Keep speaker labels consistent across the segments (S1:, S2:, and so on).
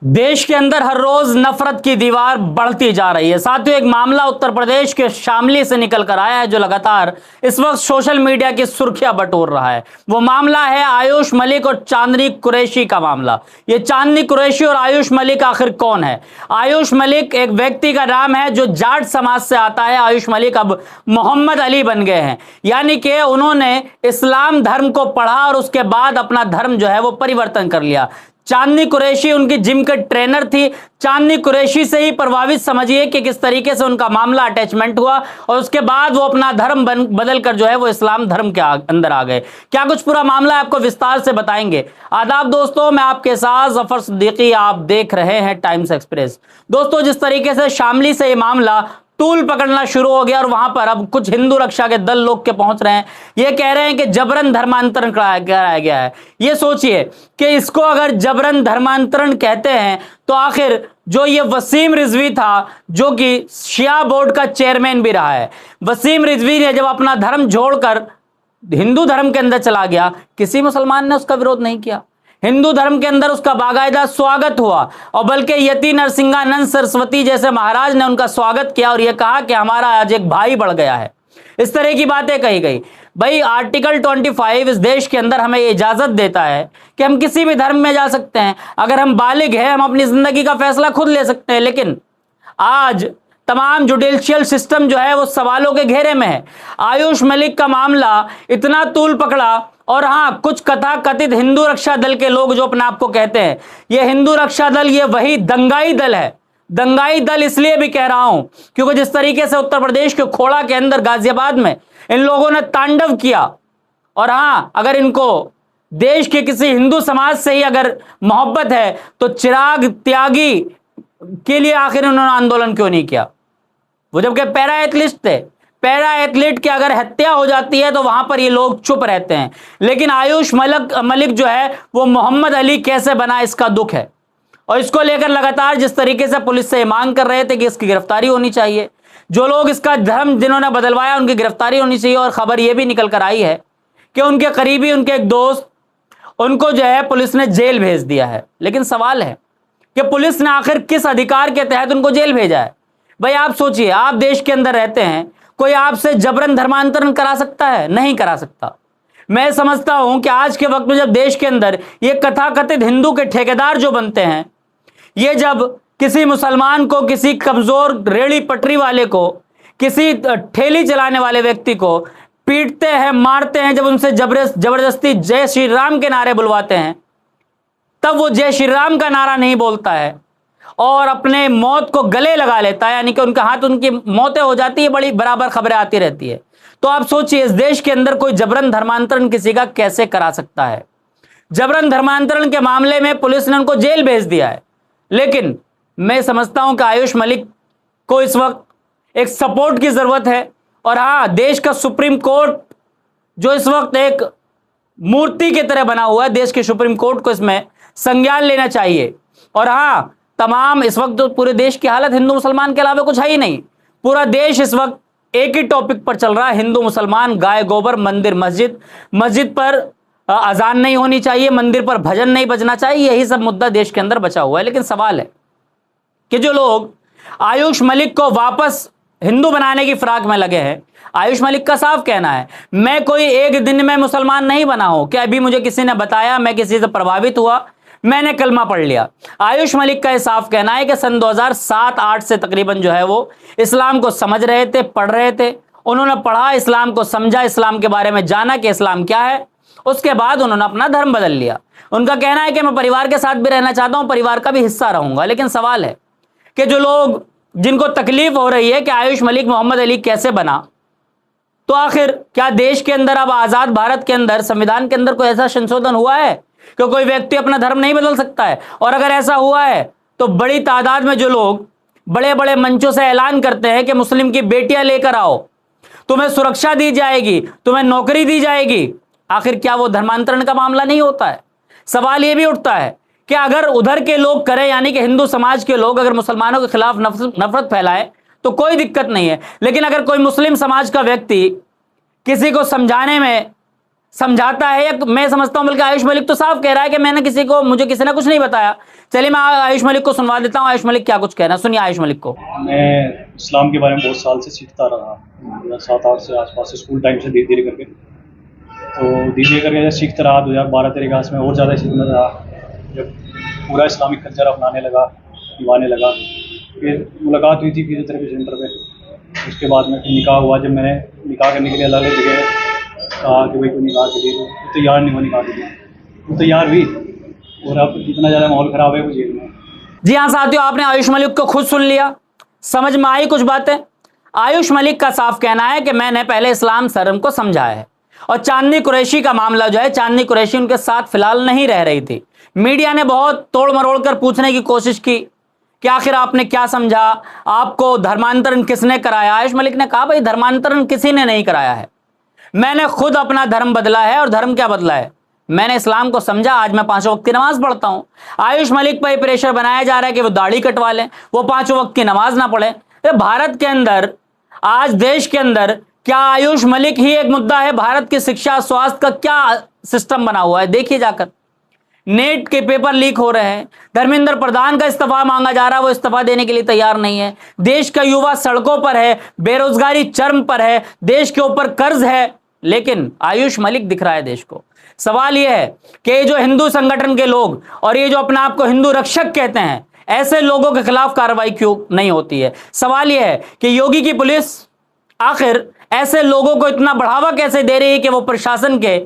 S1: देश के अंदर हर रोज नफरत की दीवार बढ़ती जा रही है। साथियों, एक मामला उत्तर प्रदेश के शामली से निकल कर आया है जो लगातार इस वक्त सोशल मीडिया की सुर्खियां बटोर रहा है। वो मामला है आयुष मलिक और चांदनी कुरैशी का मामला। ये चांदनी कुरैशी और आयुष मलिक आखिर कौन है? आयुष मलिक एक व्यक्ति का नाम है जो जाट समाज से आता है। आयुष मलिक अब मोहम्मद अली बन गए हैं, यानी कि उन्होंने इस्लाम धर्म को पढ़ा और उसके बाद अपना धर्म जो है वो परिवर्तन कर लिया। चांदनी कुरैशी उनकी जिम के ट्रेनर थी। चांदनी कुरैशी से ही प्रभावित समझिए कि किस तरीके से उनका मामला अटैचमेंट हुआ और उसके बाद वो अपना धर्म बदल कर जो है वो इस्लाम धर्म के अंदर आ गए। क्या कुछ पूरा मामला आपको विस्तार से बताएंगे। आदाब दोस्तों, मैं आपके साथ जफर सिद्दीकी, आप देख रहे हैं टाइम्स एक्सप्रेस। दोस्तों, जिस तरीके से शामली से ये मामला तूल पकड़ना शुरू हो गया और वहां पर अब कुछ हिंदू रक्षा के दल लोग के पहुंच रहे हैं, ये कह रहे हैं कि जबरन धर्मांतरण कराया गया है। ये सोचिए कि इसको अगर जबरन धर्मांतरण कहते हैं तो आखिर जो ये वसीम रिजवी था, जो कि शिया बोर्ड का चेयरमैन भी रहा है, वसीम रिजवी ने जब अपना धर्म छोड़कर हिंदू धर्म के अंदर चला गया, किसी मुसलमान ने उसका विरोध नहीं किया। हिंदू धर्म के अंदर उसका बाकायदा स्वागत हुआ और बल्कि यति नरसिंहानंद सरस्वती जैसे महाराज ने उनका स्वागत किया और यह कहा कि हमारा आज एक भाई बढ़ गया है। इस तरह की बातें कही गई। भाई, आर्टिकल 25 इस देश के अंदर हमें इजाजत देता है कि हम किसी भी धर्म में जा सकते हैं। अगर हम बालिग हैं, हम अपनी जिंदगी का फैसला खुद ले सकते हैं। लेकिन आज तमाम जुडिशियल सिस्टम जो है वो सवालों के घेरे में है। आयुष मलिक का मामला इतना तूल पकड़ा और हाँ, कुछ कथा कथित हिंदू रक्षा दल के लोग जो अपने आप को कहते हैं ये हिंदू रक्षा दल, ये वही दंगाई दल है। दंगाई दल इसलिए भी कह रहा हूं क्योंकि जिस तरीके से उत्तर प्रदेश के खोड़ा के अंदर गाजियाबाद में इन लोगों ने तांडव किया, और हाँ, अगर इनको देश के किसी हिंदू समाज से ही अगर मोहब्बत है तो चिराग त्यागी के लिए आखिर उन्होंने आंदोलन क्यों नहीं किया? वो जबकि पैरा एथलीट थे। पैरा एथलीट की अगर हत्या हो जाती है तो वहां पर ये लोग चुप रहते हैं। लेकिन आयुष मलिक जो है वो मोहम्मद अली कैसे बना, इसका दुख है। और इसको लेकर लगातार जिस तरीके से पुलिस से मांग कर रहे थे कि इसकी गिरफ्तारी होनी चाहिए, जो लोग इसका धर्म जिन्होंने बदलवाया उनकी गिरफ्तारी होनी चाहिए। और खबर यह भी निकल कर आई है कि उनके करीबी, उनके एक दोस्त, उनको जो है पुलिस ने जेल भेज दिया है। लेकिन सवाल है कि पुलिस ने आखिर किस अधिकार के तहत उनको जेल भेजा है? भाई, आप सोचिए, आप देश के अंदर रहते हैं, कोई आपसे जबरन धर्मांतरण करा सकता है? नहीं करा सकता। मैं समझता हूं कि आज के वक्त में जब देश के अंदर ये कथाकथित हिंदू के ठेकेदार जो बनते हैं, ये जब किसी मुसलमान को, किसी कमजोर रेड़ी पटरी वाले को, किसी ठेली चलाने वाले व्यक्ति को पीटते हैं, मारते हैं, जब उनसे जबरदस्ती जय श्री राम के नारे बुलवाते हैं, तब वो जय श्री राम का नारा नहीं बोलता है और अपने मौत को गले लगा लेता है, यानी कि उनका हाथ, उनकी मौतें हो जाती है, बड़ी बराबर खबरें आती रहती है। तो आप सोचिए, इस देश के अंदर कोई जबरन धर्मांतरण किसी का कैसे करा सकता है? जबरन धर्मांतरण के मामले में पुलिस ने उनको जेल भेज दिया है। लेकिन मैं समझता हूं कि आयुष मलिक को इस वक्त एक सपोर्ट की जरूरत है। और हाँ, देश का सुप्रीम कोर्ट जो इस वक्त एक मूर्ति की तरह बना हुआ है, देश के सुप्रीम कोर्ट को इसमें संज्ञान लेना चाहिए। और हाँ, तमाम इस वक्त तो पूरे देश की हालत हिंदू मुसलमान के अलावा कुछ है ही नहीं। पूरा देश इस वक्त एक ही टॉपिक पर चल रहा है, हिंदू मुसलमान, गाय गोबर, मंदिर मस्जिद। मस्जिद पर अजान नहीं होनी चाहिए, मंदिर पर भजन नहीं बजना चाहिए, यही सब मुद्दा देश के अंदर बचा हुआ है। लेकिन सवाल है कि जो लोग आयुष मलिक को वापस हिंदू बनाने की फिराक में लगे हैं, आयुष मलिक का साफ कहना है, मैं कोई एक दिन में मुसलमान नहीं बना हूं कि अभी मुझे किसी ने बताया, मैं किसी से प्रभावित हुआ, मैंने कलमा पढ़ लिया। आयुष मलिक का यह साफ कहना है कि सन 2007-8 से तकरीबन जो है वो इस्लाम को समझ रहे थे, पढ़ रहे थे। उन्होंने पढ़ा, इस्लाम को समझा, इस्लाम के बारे में जाना कि इस्लाम क्या है। उसके बाद उन्होंने अपना धर्म बदल लिया। उनका कहना है कि मैं परिवार के साथ भी रहना चाहता हूं, परिवार का भी हिस्सा रहूंगा। लेकिन सवाल है कि जो लोग, जिनको तकलीफ हो रही है कि आयुष मलिक मोहम्मद अली कैसे बना, तो आखिर क्या देश के अंदर, अब आजाद भारत के अंदर, संविधान के अंदर कोई ऐसा संशोधन हुआ है कि कोई व्यक्ति अपना धर्म नहीं बदल सकता है? और अगर ऐसा हुआ है तो बड़ी तादाद में जो लोग बड़े बड़े मंचों से ऐलान करते हैं कि मुस्लिम की बेटियां लेकर आओ, तुम्हें सुरक्षा दी जाएगी, तुम्हें नौकरी दी जाएगी, आखिर क्या वो धर्मांतरण का मामला नहीं होता है? सवाल यह भी उठता है कि अगर उधर के लोग करें, यानी कि हिंदू समाज के लोग अगर मुसलमानों के खिलाफ नफरत फैलाए तो कोई दिक्कत नहीं है। लेकिन अगर कोई मुस्लिम समाज का व्यक्ति किसी को समझाने में समझाता है, या मैं समझता हूं बल्कि आयुष मलिक तो साफ कह रहा है कि मुझे किसी ने कुछ नहीं बताया। चलिए मैं आयुष मलिक को सुनवा देता हूं, आयुष मलिक क्या कुछ कह रहे हैं, सुनिए आयुष मलिक को।
S2: मैं इस्लाम के बारे में बहुत साल से सीखता रहा, 7-8 से आसपास, स्कूल टाइम से धीरे धीरे करके। तो धीरे धीरे करके जब सीखता रहा 2012-13 क्लास में और ज़्यादा सीखना रहा, जब पूरा इस्लामिक कल्चर अपनाने लगा, निभाने लगा। फिर मुलाकात हुई थी फिजियोथेरेपी सेंटर पे। उसके बाद में फिर निकाह हुआ। जब मैंने निकाह करने के लिए अलग अलग जगह कहा कि भाई कोई निकाह के लिए, तो तैयार नहीं हुआ निकाह के लिए। वो तैयार हुई और अब इतना ज़्यादा माहौल ख़राब है वो जेल में।
S1: जी हाँ साथियों, आपने आयुष मलिक को खुद सुन लिया, समझ में आई कुछ बातें। आयुष मलिक का साफ कहना है कि मैंने पहले इस्लाम धर्म को समझा है, और चांदनी कुरैशी का मामला जो है, चांदनी कुरैशी उनके साथ फिलहाल नहीं रह रही थी। मीडिया ने बहुत तोड़ मरोड़ कर पूछने की कोशिश की कि आखिर आपने क्या समझा, आपको धर्मांतरण किसने कराया। आयुष मलिक ने कहा भाई धर्मांतरण किसी ने नहीं कराया है, मैंने खुद अपना धर्म बदला है। और धर्म क्या बदला है, मैंने इस्लाम को समझा, आज मैं 5 वक्त की नमाज पढ़ता हूं। आयुष मलिक पर प्रेशर बनाया जा रहा है कि वो दाढ़ी कटवा लें, वो 5 वक्त की नमाज ना पढ़े। भारत के अंदर, आज देश के अंदर, क्या आयुष मलिक ही एक मुद्दा है? भारत की शिक्षा स्वास्थ्य का क्या सिस्टम बना हुआ है देखिए जाकर। नेट के पेपर लीक हो रहे हैं, धर्मेंद्र प्रधान का इस्तीफा मांगा जा रहा है, वो इस्तीफा देने के लिए तैयार नहीं है। देश का युवा सड़कों पर है, बेरोजगारी चरम पर है, देश के ऊपर कर्ज है, लेकिन आयुष मलिक दिख रहा है देश को। सवाल यह है कि ये जो हिंदू संगठन के लोग और ये जो अपने आप को हिंदू रक्षक कहते हैं, ऐसे लोगों के खिलाफ कार्रवाई क्यों नहीं होती है? सवाल यह है कि योगी की पुलिस आखिर ऐसे लोगों को इतना बढ़ावा कैसे दे रही है कि वो प्रशासन के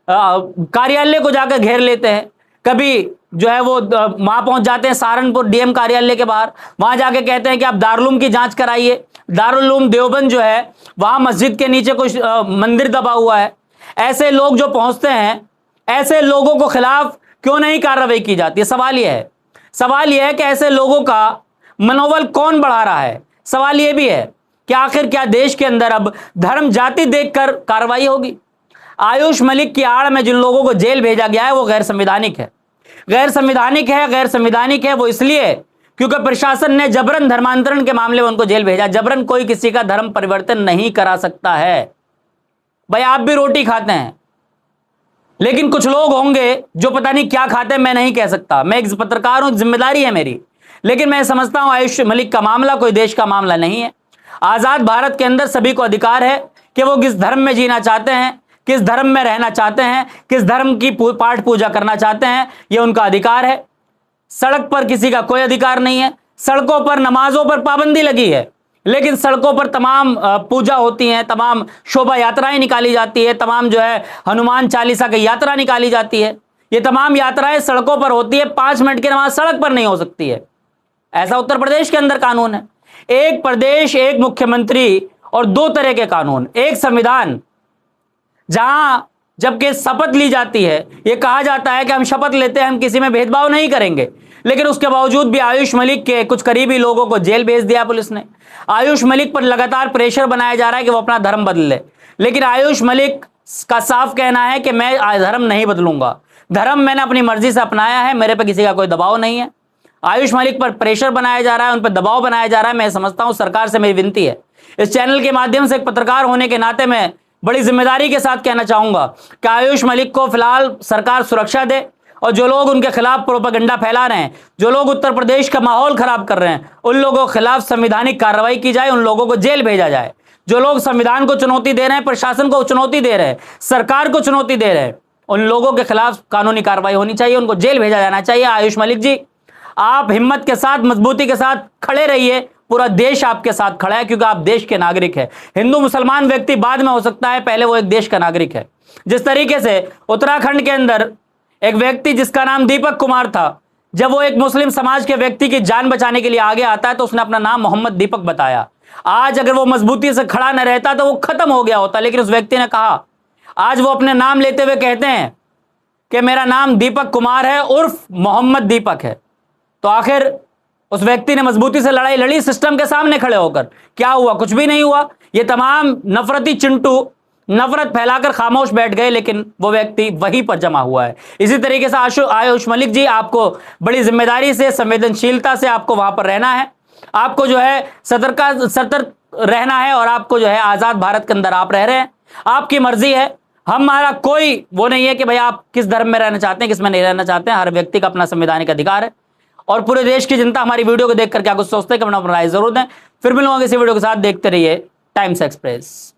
S1: कार्यालय को जाकर घेर लेते हैं। कभी जो है वो वहां पहुंच जाते हैं सहारनपुर डीएम कार्यालय के बाहर, वहां जाके कहते हैं कि आप दारुल की जांच कराइए। दारुल उलूम देवबंद जो है वहां मस्जिद के नीचे कुछ मंदिर दबा हुआ है। ऐसे लोग जो पहुंचते हैं, ऐसे लोगों को खिलाफ क्यों नहीं कार्रवाई की जाती है? सवाल यह है कि ऐसे लोगों का मनोबल कौन बढ़ा रहा है? सवाल यह भी है कि आखिर क्या देश के अंदर अब धर्म जाति देखकर कार्रवाई होगी? आयुष मलिक की आड़ में जिन लोगों को जेल भेजा गया है वो गैर संवैधानिक है। गैर संवैधानिक है वो इसलिए क्योंकि प्रशासन ने जबरन धर्मांतरण के मामले में उनको जेल भेजा। जबरन कोई किसी का धर्म परिवर्तन नहीं करा सकता है। भाई आप भी रोटी खाते हैं, लेकिन कुछ लोग होंगे जो पता नहीं क्या खाते हैं, मैं नहीं कह सकता। मैं एक पत्रकार हूं, जिम्मेदारी है मेरी, लेकिन मैं समझता हूं आयुष मलिक का मामला कोई देश का मामला नहीं है। आजाद भारत के अंदर सभी को अधिकार है कि वो किस धर्म में जीना चाहते हैं, किस धर्म में रहना चाहते हैं, किस धर्म की पाठ पूजा करना चाहते हैं, यह उनका अधिकार है। सड़क पर किसी का कोई अधिकार नहीं है। सड़कों पर नमाजों पर पाबंदी लगी है, लेकिन सड़कों पर तमाम पूजा होती है, तमाम शोभा यात्राएं निकाली जाती है, तमाम जो है हनुमान चालीसा की यात्रा निकाली जाती है। ये तमाम यात्राएं सड़कों पर होती है। 5 मिनट की नमाज सड़क पर नहीं हो सकती है। ऐसा उत्तर प्रदेश के अंदर कानून है। एक प्रदेश, एक मुख्यमंत्री और 2 तरह के कानून, एक संविधान। जहां जबकि शपथ ली जाती है, यह कहा जाता है कि हम शपथ लेते हैं, हम किसी में भेदभाव नहीं करेंगे, लेकिन उसके बावजूद भी आयुष मलिक के कुछ करीबी लोगों को जेल भेज दिया पुलिस ने। आयुष मलिक पर लगातार प्रेशर बनाया जा रहा है कि वो अपना धर्म बदल ले, लेकिन आयुष मलिक का साफ कहना है कि मैं धर्म नहीं बदलूंगा। धर्म मैंने अपनी मर्जी से अपनाया है, मेरे पर किसी का कोई दबाव नहीं है। आयुष मलिक पर प्रेशर बनाया जा रहा है, उन पर दबाव बनाया जा रहा है। मैं समझता हूं सरकार से मेरी विनती है, इस चैनल के माध्यम से एक पत्रकार होने के नाते मैं बड़ी जिम्मेदारी के साथ कहना चाहूंगा कि आयुष मलिक को फिलहाल सरकार सुरक्षा दे, और जो लोग उनके खिलाफ प्रोपेगेंडा फैला रहे हैं, जो लोग उत्तर प्रदेश का माहौल खराब कर रहे हैं, उन लोगों के खिलाफ संवैधानिक कार्रवाई की जाए, उन लोगों को जेल भेजा जाए। जो लोग संविधान को चुनौती दे रहे हैं, प्रशासन को चुनौती दे रहे हैं, सरकार को चुनौती दे रहे हैं, उन लोगों के खिलाफ कानूनी कार्रवाई होनी चाहिए, उनको जेल भेजा जाना चाहिए। आयुष मलिक जी, आप हिम्मत के साथ, मजबूती के साथ खड़े रहिए। पूरा देश आपके साथ खड़ा है, क्योंकि आप देश के नागरिक हैं। हिंदू मुसलमान व्यक्ति बाद में हो सकता है, पहले वो एक देश का नागरिक है। जिस तरीके से उत्तराखंड के अंदर एक व्यक्ति जिसका नाम दीपक कुमार था, जब वो एक मुस्लिम समाज के व्यक्ति की जान बचाने के लिए आगे आता है तो उसने अपना नाम मोहम्मद दीपक बताया। आज अगर वो मजबूती से खड़ा न रहता तो वो खत्म हो गया होता, लेकिन उस व्यक्ति ने कहा। आज वो अपने नाम लेते हुए कहते हैं कि मेरा नाम दीपक कुमार है उर्फ मोहम्मद दीपक है। तो आखिर उस व्यक्ति ने मजबूती से लड़ाई लड़ी सिस्टम के सामने खड़े होकर। क्या हुआ? कुछ भी नहीं हुआ। ये तमाम नफरती चिंटू नफरत फैलाकर खामोश बैठ गए, लेकिन वो व्यक्ति वहीं पर जमा हुआ है। इसी तरीके से आयुष मलिक जी, आपको बड़ी जिम्मेदारी से, संवेदनशीलता से आपको वहां पर रहना है। आपको जो है सतर्क रहना है, और आपको जो है आजाद भारत के अंदर आप रह रहे हैं, आपकी मर्जी है। हमारा कोई वो नहीं है कि भाई आप किस धर्म में रहना चाहते हैं, किस में नहीं रहना चाहते हैं। हर व्यक्ति का अपना संवैधानिक अधिकार है। और पूरे देश की जनता हमारी वीडियो को देखकर क्या कुछ सोचते हैं कि अपना राय जरूर दें। फिर मिलूंगा किसी वीडियो के साथ। देखते रहिए टाइम्स एक्सप्रेस।